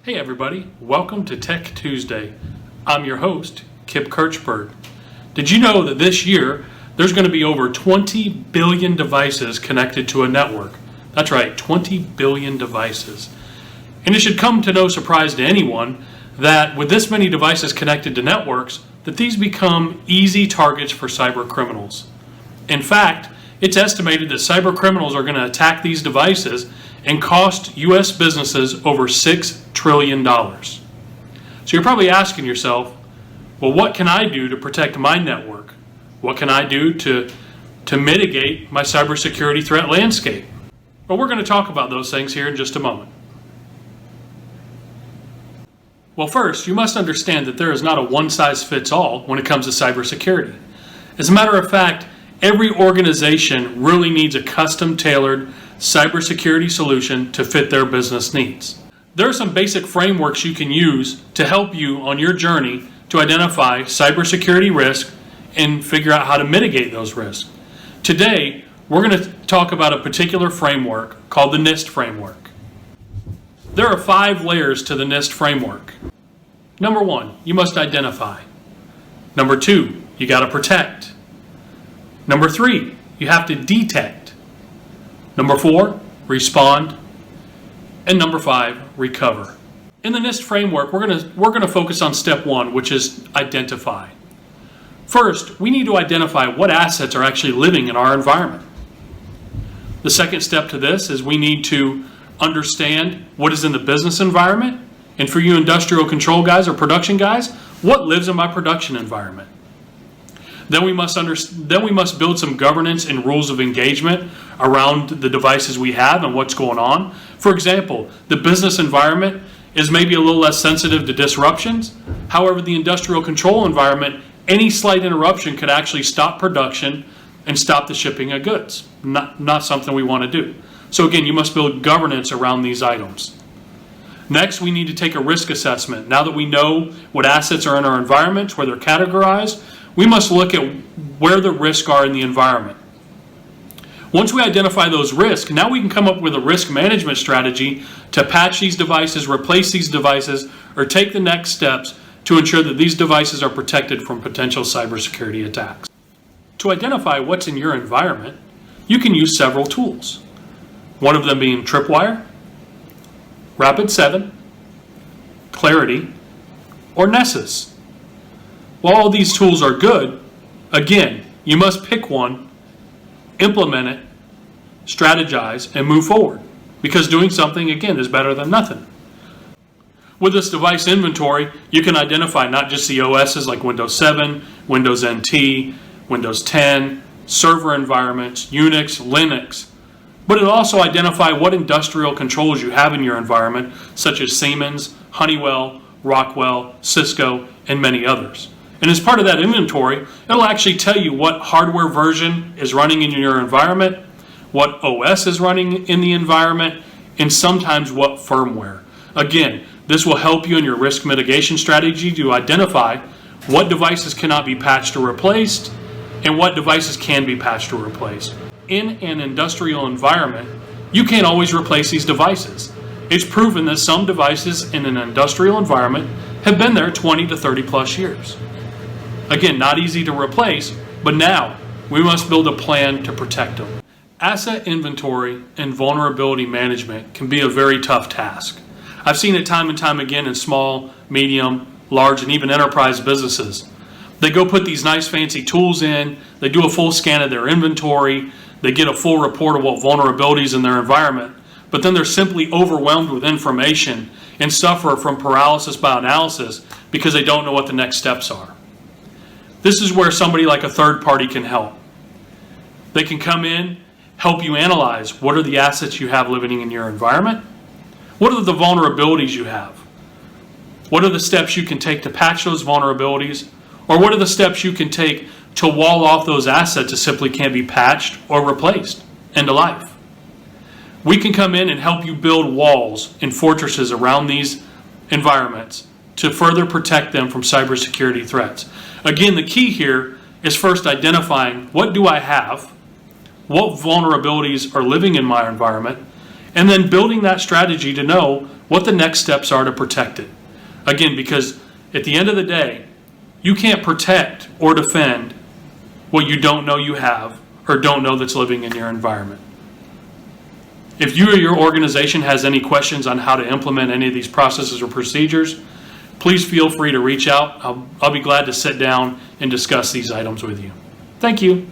Hey everybody, welcome to Tech Tuesday. I'm your host, Kip Kirchberg. Did you know that this year there's going to be over 20 billion devices connected to a network? That's right, 20 billion devices. And it should come to no surprise to anyone that with this many devices connected to networks, that these become easy targets for cyber criminals. In fact, it's estimated that cyber criminals are going to attack these devices and cost U.S. businesses over $6 trillion. So you're probably asking yourself, well, what can I do to protect my network? What can I do to mitigate my cybersecurity threat landscape? Well, we're going to talk about those things here in just a moment. Well, first, you must understand that there is not a one-size-fits-all when it comes to cybersecurity. As a matter of fact, every organization really needs a custom-tailored cybersecurity solution to fit their business needs. There are some basic frameworks you can use to help you on your journey to identify cybersecurity risk and figure out how to mitigate those risks. Today, we're going to talk about a particular framework called the Nist Framework. There are 5 layers to the Nist Framework. Number 1, you must identify. Number 2, you got to protect. Number 3, you have to detect. Number 4, respond. And number 5, recover. In the NIST framework, we're going to focus on step 1, which is identify. First, we need to identify what assets are actually living in our environment. The second step to this is we need to understand what is in the business environment. And for you industrial control guys or production guys, what lives in my production environment? Then we must build some governance and rules of engagement around the devices we have and what's going on. For example, the business environment is maybe a little less sensitive to disruptions. However, the industrial control environment, any slight interruption could actually stop production and stop the shipping of goods. Not something we want to do. So again, you must build governance around these items. Next, we need to take a risk assessment. Now that we know what assets are in our environment, where they're categorized, we must look at where the risks are in the environment. Once we identify those risks, now we can come up with a risk management strategy to patch these devices, replace these devices, or take the next steps to ensure that these devices are protected from potential cybersecurity attacks. To identify what's in your environment, you can use several tools. One of them being Tripwire, Rapid7, Clarity, or Nessus. While all these tools are good, again, you must pick one, implement it, strategize, and move forward. Because doing something, again, is better than nothing. With this device inventory, you can identify not just the OSs like Windows 7, Windows NT, Windows 10, server environments, Unix, Linux, but it'll also identify what industrial controls you have in your environment, such as Siemens, Honeywell, Rockwell, Cisco, and many others. And as part of that inventory, it'll actually tell you what hardware version is running in your environment, what OS is running in the environment, and sometimes what firmware. Again, this will help you in your risk mitigation strategy to identify what devices cannot be patched or replaced and what devices can be patched or replaced. In an industrial environment, you can't always replace these devices. It's proven that some devices in an industrial environment have been there 20 to 30 plus years. Again, not easy to replace, but now we must build a plan to protect them. Asset inventory and vulnerability management can be a very tough task. I've seen it time and time again in small, medium, large, and even enterprise businesses. They go put these nice fancy tools in, they do a full scan of their inventory, they get a full report of what vulnerabilities in their environment, but then they're simply overwhelmed with information and suffer from paralysis by analysis because they don't know what the next steps are. This is where somebody like a third party can help. They can come in, help you analyze what are the assets you have living in your environment, what are the vulnerabilities you have, what are the steps you can take to patch those vulnerabilities, or what are the steps you can take to wall off those assets that simply can't be patched or replaced. End of life. We can come in and help you build walls and fortresses around these environments to further protect them from cybersecurity threats. Again, the key here is first identifying what do I have, what vulnerabilities are living in my environment, and then building that strategy to know what the next steps are to protect it. Again, because at the end of the day, you can't protect or defend what you don't know you have or don't know that's living in your environment. If you or your organization has any questions on how to implement any of these processes or procedures, please feel free to reach out. I'll be glad to sit down and discuss these items with you. Thank you.